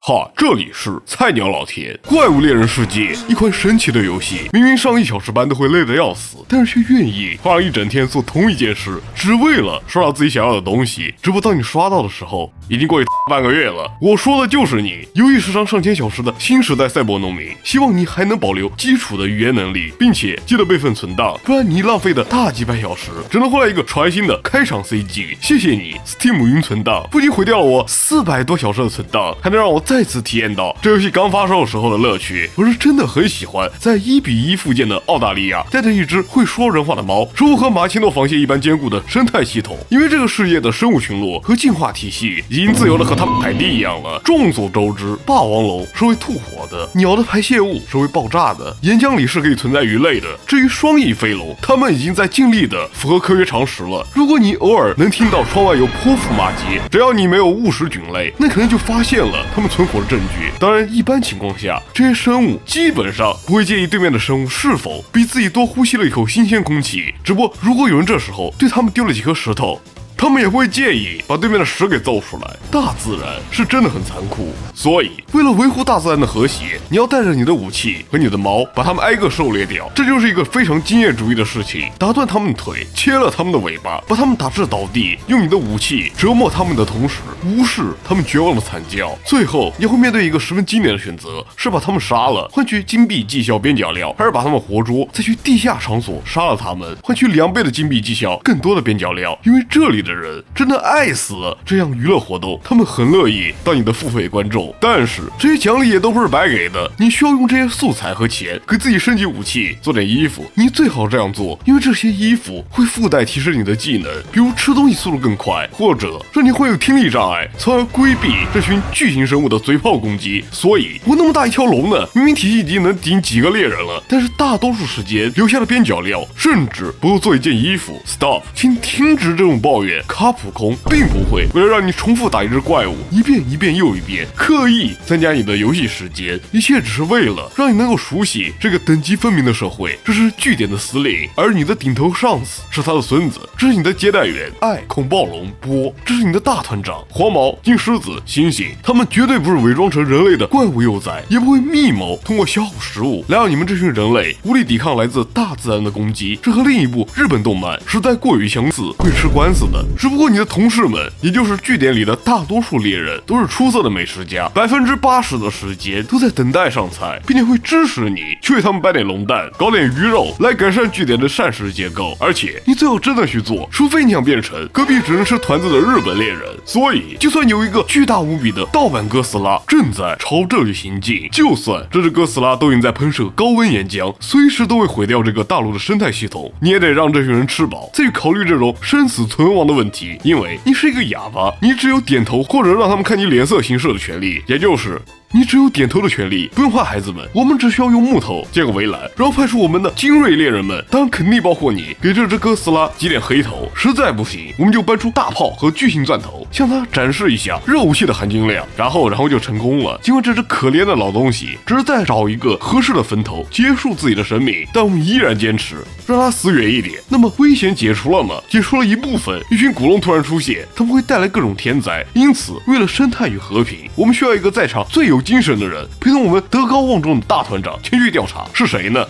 哈，这里是菜鸟老田。怪物猎人世界，一款神奇的游戏，明明上1小时班都会累得要死，但是却愿意花一整天做同一件事，只为了刷到自己想要的东西。只不过当你刷到的时候，已经过去半个月了。我说的就是你，游戏时长上千小时的新时代赛博农民。希望你还能保留基础的语言能力，并且记得备份存档，不然你浪费的大几百小时，只能换来一个全新的开场 CG。谢谢你 ，Steam 云存档不仅毁掉了我400多小时的存档，还能让我再次体验到这游戏刚发售的时候的乐趣。我是真的很喜欢在1:1复建的澳大利亚带着一只会说人话的猫，守护和马奇诺防线一般坚固的生态系统。因为这个世界的生物群落和进化体系已经自由的和他们海地一样了。众所周知，霸王龙是会吐火的，鸟的排泄物是会爆炸的，岩浆里是可以存在鱼类的。至于双翼飞龙，它们已经在尽力的符合科学常识了。如果你偶尔能听到窗外有泼妇骂街，只要你没有误食菌类，那可能就发现了它们存活的证据。当然，一般情况下，这些生物基本上不会介意对面的生物是否比自己多呼吸了一口新鲜空气。只不过，如果有人这时候对他们丢了几颗石头，他们也不会介意把对面的屎给揍出来。大自然是真的很残酷，所以为了维护大自然的和谐，你要带着你的武器和你的矛，把它们挨个狩猎掉。这就是一个非常经验主义的事情，打断他们的腿，切了他们的尾巴，把他们打至倒地，用你的武器折磨他们的同时，无视他们绝望的惨叫。最后你会面对一个十分经典的选择，是把他们杀了，换取金币绩效边角料，还是把他们活捉，再去地下场所杀了他们，换取2倍的金币绩效，更多的边角料。因为这里的人真的爱死了这样娱乐活动，他们很乐意当你的付费观众。但是这些奖励也都不是白给的，你需要用这些素材和钱给自己升级武器，做点衣服。你最好这样做，因为这些衣服会附带提升你的技能，比如吃东西速度更快，或者让你会有听力障碍，从而规避这群巨型生物的嘴炮攻击。所以我那么大一条龙呢，明明体积已经能顶几个猎人了，但是大多数时间留下的边角料甚至不够做一件衣服。Stop， 请停止这种抱怨。卡普空并不会为了让你重复打一只怪物一遍又一遍，刻意增加你的游戏时间，一切只是为了让你能够熟悉这个等级分明的社会。这是据点的司令，而你的顶头上司是他的孙子。这是你的接待员艾孔暴龙波，这是你的大团长黄毛金狮子猩猩。他们绝对不是伪装成人类的怪物幼崽，也不会密谋通过消耗食物来让你们这群人类无力抵抗来自大自然的攻击。这和另一部日本动漫实在过于相似，会吃官司的。只不过你的同事们，也就是据点里的大多数猎人，都是出色的美食家，80%的时间都在等待上菜，并且会支持你去为他们掰点龙蛋，搞点鱼肉来改善据点的膳食结构。而且你最好真的去做，除非你想变成隔壁只能吃团子的日本猎人。所以就算有一个巨大无比的盗版哥斯拉正在朝这里行进，就算这只哥斯拉都已经在喷射高温岩浆，随时都会毁掉这个大陆的生态系统，你也得让这群人吃饱，再去考虑这种生死存亡的问题。因为你是一个哑巴，你只有点头或者让他们看你脸色行事的权利，也就是你只有点头的权利。不用怕孩子们，我们只需要用木头建个围栏，然后派出我们的精锐猎人们，当然肯定包括你，给这只哥斯拉挤点黑头。实在不行，我们就搬出大炮和巨型钻头，向它展示一下热武器的含金量，然后就成功了。尽管这只可怜的老东西只是在找一个合适的坟头结束自己的生命，但我们依然坚持让它死远一点。那么危险解除了吗？解除了一部分。一群古龙突然出现，他们会带来各种天灾，因此为了生态与和平，我们需要一个在场最有精神的人陪同我们德高望重的大团长前去调查。是谁呢？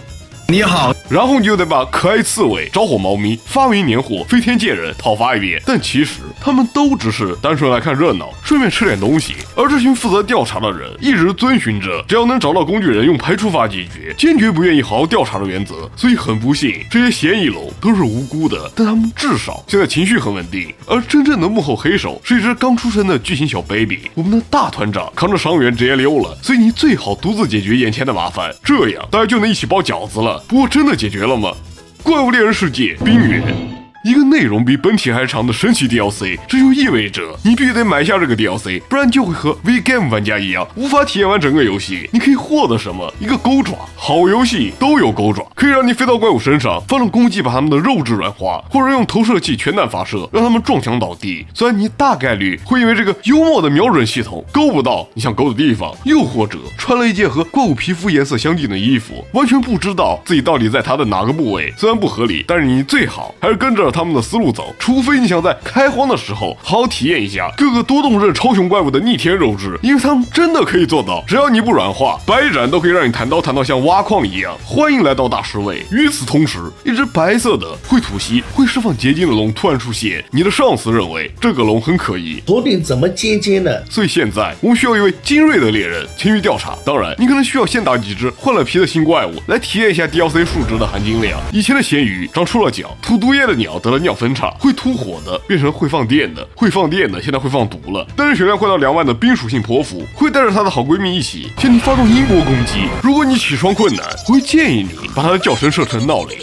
你好，然后你就得把可爱刺猬、着火猫咪、发明年货、飞天剑人讨伐一遍。但其实他们都只是单纯来看热闹，顺便吃点东西。而这群负责调查的人一直遵循着只要能找到工具人用排除法解决，坚决不愿意好好调查的原则。所以很不幸，这些嫌疑龙都是无辜的，但他们至少现在情绪很稳定。而真正的幕后黑手是一只刚出生的巨型小 baby。我们的大团长扛着伤员直接溜了，所以你最好独自解决眼前的麻烦，这样大家就能一起包饺子了。不过真的解决了吗？怪物猎人世界冰原，一个内容比本体还长的神奇 DLC， 这就意味着你必须得买下这个 DLC， 不然就会和 V-Game 玩家一样无法体验完整个游戏。你可以获得什么？一个钩爪。好游戏都有钩爪，可以让你飞到怪物身上，发动攻击把他们的肉质软化，或者用投射器全弹发射让他们撞墙倒地。虽然你大概率会因为这个幽默的瞄准系统勾不到你想勾的地方，又或者穿了一件和怪物皮肤颜色相近的衣服，完全不知道自己到底在他的哪个部位。虽然不合理，但是你最好还是跟着他们的思路走，除非你想在开荒的时候好好体验一下各个多动症超雄怪物的逆天肉质，因为他们真的可以做到，只要你不软化，白斩都可以让你弹刀弹到像挖矿一样。欢迎来到大师位。与此同时，一只白色的会吐息、会释放结晶的龙突然出现，你的上司认为这个龙很可疑，头顶怎么尖尖的？所以现在我们需要一位精锐的猎人前去调查。当然，你可能需要先打几只换了皮的新怪物来体验一下 DLC 数值的含金量。以前的咸鱼长出了脚，吐毒液的鸟得了尿分叉，会吐火的变成会放电的，会放电的现在会放毒了。单日血量快到2万的冰属性泼妇会带着她的好闺蜜一起向你发动音波攻击。如果你起床困难，我会建议你把她的叫声设成闹铃。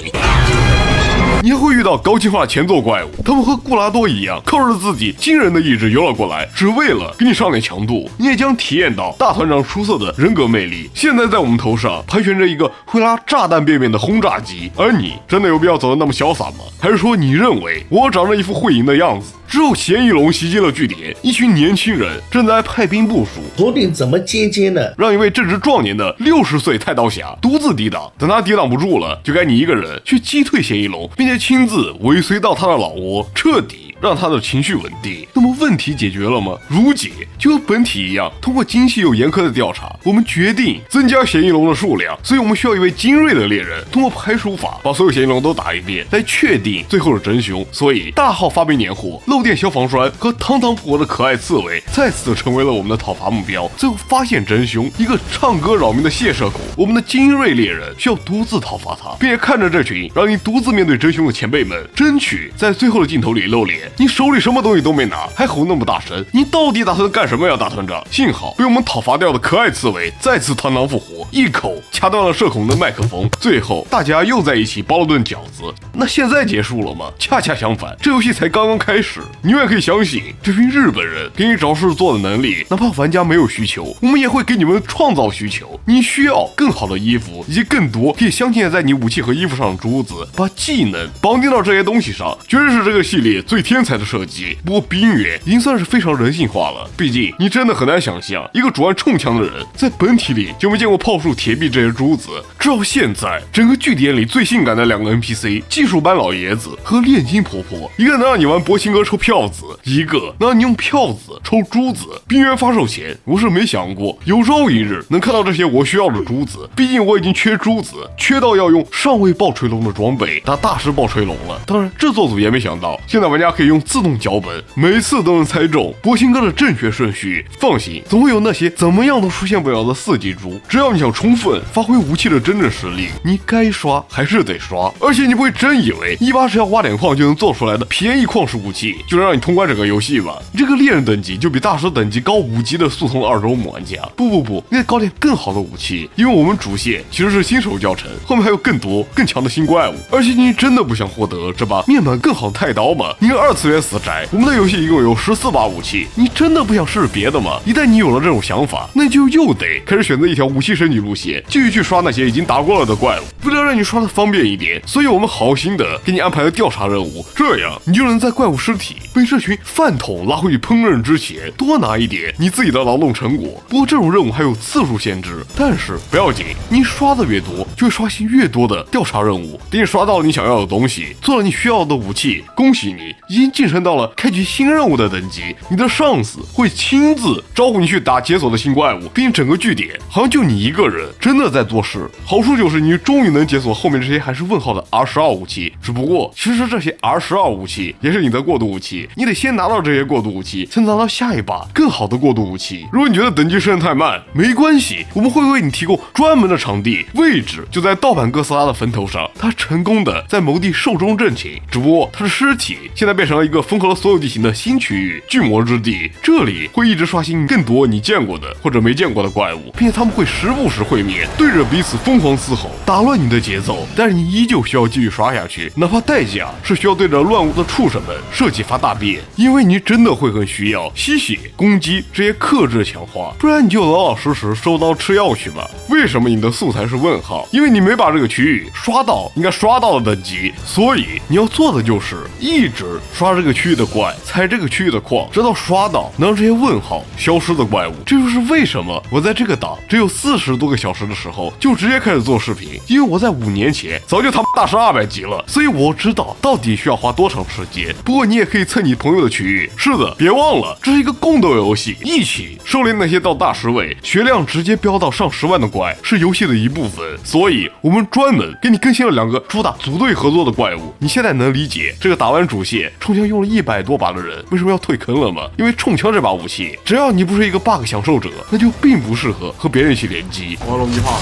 你还会遇到高进化前奏怪物，他们和固拉多一样，靠着自己惊人的意志游了过来，只为了给你上点强度。你也将体验到大团长出色的人格魅力。现在在我们头上盘旋着一个会拉炸弹便便的轰炸机，而你真的有必要走得那么潇洒吗？还是说你认为我长着一副会赢的样子？之后咸鱼龙袭击了据点，一群年轻人正在派兵部署。头顶怎么尖尖的？让一位正值壮年的60岁太刀侠独自抵挡，等他抵挡不住了，就该你一个人去击退咸鱼龙，并且亲自尾随到他的老窝，彻底让他的情绪稳定。那么问题解决了吗？如解，就和本体一样，通过精细又严苛的调查，我们决定增加咸鱼龙的数量，所以我们需要一位精锐的猎人，通过排除法把所有咸鱼龙都打一遍，来确定最后的真凶。所以大号发兵年货、漏电消防栓和堂堂复活的可爱刺猬再次成为了我们的讨伐目标。最后发现真凶，一个唱歌扰民的谢社恐，我们的精锐猎人需要独自讨伐他，并且看着这群让你独自面对真凶的前辈们，争取在最后的镜头里露脸。你手里什么东西都没拿，还吼那么大声，你到底打算干什么呀，大团长？幸好被我们讨伐掉的可爱刺猬再次堂堂复活，一口掐断了社恐的麦克风。最后大家又在一起包了顿饺子。那现在结束了吗？恰恰相反，这游戏才刚刚开始。你永远可以相信这群日本人给你找事做的能力，哪怕玩家没有需求，我们也会给你们创造需求。你需要更好的衣服，以及更多可以镶嵌在你武器和衣服上的珠子，把技能绑定到这些东西上，绝对是这个系列最天才的设计。不过冰原已经算是非常人性化了，毕竟你真的很难想象一个主玩冲枪的人在本体里就没见过炮术、铁臂这些珠子。直到现在，整个据点里最性感的2个 NPC， 技术班老爷子和炼金婆婆，一个能让你玩博兴哥抽票子，一个能让你用票子抽珠子。冰原发售前，我是没想过有朝一日能看到这些我需要的珠子，毕竟我已经缺珠子，缺到要用上位爆锤龙的装备打大师爆锤龙了。当然，制作组也没想到，现在玩家可以用自动脚本，每次都能猜中博兴哥的正确顺序。放心，总会有那些怎么样都出现不了的4级珠。只要你想充分发挥武器的真正实力，你该刷还是得刷。而且你不会真以为180要挖点矿就能做出来的便宜矿石武器就能让你通关整个游戏吧？你这个猎人等级就比大师等级高5级的速通2周目玩家。不，你得搞点更好的武器，因为我们主线其实是新手教程，后面还有更多更强的新怪物。而且你真的不想获得这把面板更好的太刀吗？你个2次元死宅，我们的游戏一共有14把武器，你真的不想试试别的吗？一旦你有了这种想法，那就又得开始选择一条武器升级路线，继续去刷那些已经打过了的怪物。为了让你刷的方便一点，所以我们好心的给你安排了调查任务，这样你就能在怪物尸体被这群饭桶拉回去烹饪之前，多拿一点你自己的劳动成果。不过这种任务还有次数限制，但是不要紧，你刷的越多，就会刷新越多的调查任务。等你刷到了你想要的东西，做了你需要的武器，恭喜你已经晋升到了开启新任务的等级。你的上司会亲自招呼你去打解锁的新怪物，并且整个据点好像就你一个人真的在做事。好处就是你终于能解锁后面这些还是问号的 R12 武器，只不过其实这些 R12 武器也是你的过渡武器，你得先拿到这些过渡武器，才能拿到下一把更好的过渡武器。如果你觉得等级升得太慢，没关系，我们会为你提供专门的场地，位置就在盗版哥斯拉的坟头上。他成功的在某地寿终正寝，只不过他的尸体现在变成了一个封合了所有地形的新区域——巨魔之地。这里会一直刷新更多你见过的或者没见过的怪物，并且他们会时不时会面，对着彼此疯狂嘶吼，打乱你的节奏。但是你依旧需要继续刷下去，哪怕代价是需要对着乱舞的畜生们射击发大便，因为你真的会很需要吸血、攻击这些克制强化，不然你就老老实实收刀吃药去吧。为什么你的素材是问号？因为你没把这个区域刷到应该刷到的等级，所以你要做的就是一直刷刷这个区域的怪，采这个区域的矿，直到刷到能让这些问号消失的怪物。这就是为什么我在这个档只有40多个小时的时候就直接开始做视频，因为我在5年前早就他妈大师200级了，所以我知道到底需要花多长时间。不过你也可以蹭你朋友的区域，是的，别忘了这是一个共斗游戏，一起狩猎那些到大10位、血量直接飙到上10万的怪是游戏的一部分，所以我们专门给你更新了2个主打组队合作的怪物。你现在能理解这个打完主线冲枪用了100多把的人为什么要退坑了吗？因为冲枪这把武器，只要你不是一个 bug 享受者，那就并不适合和别人一起联机。我龙一炮。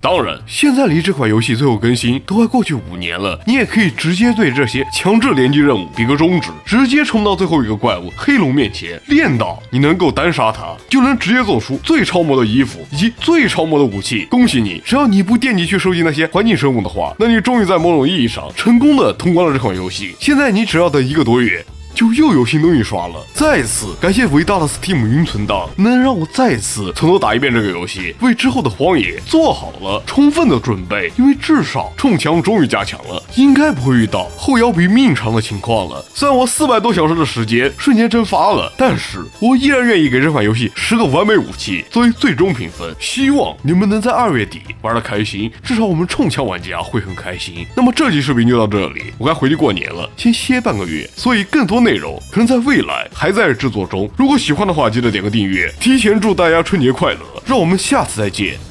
当然，现在离这款游戏最后更新都快过去5年了，你也可以直接对这些强制联机任务比个中指，直接冲到最后一个怪物黑龙面前，练到你能够单杀他，就能直接做出最超模的衣服以及最超模的武器。恭喜你，只要你不惦记去收集那些环境生物的话，那你终于在某种意义上成功的通关了这款游戏。现在你只要等1个多月。就又有新东西刷了。再次感谢伟大的 Steam 云存档，能让我再次从头打一遍这个游戏，为之后的荒野做好了充分的准备。因为至少冲枪终于加强了，应该不会遇到后摇比命长的情况了。虽然我400多小时的时间瞬间蒸发了，但是我依然愿意给这款游戏10个完美武器作为最终评分。希望你们能在2月底玩得开心，至少我们冲枪玩家会很开心。那么这期视频就到这里，我该回去过年了，先歇半个月，所以更多内容可能在未来还在制作中。如果喜欢的话，记得点个订阅，提前祝大家春节快乐，让我们下次再见。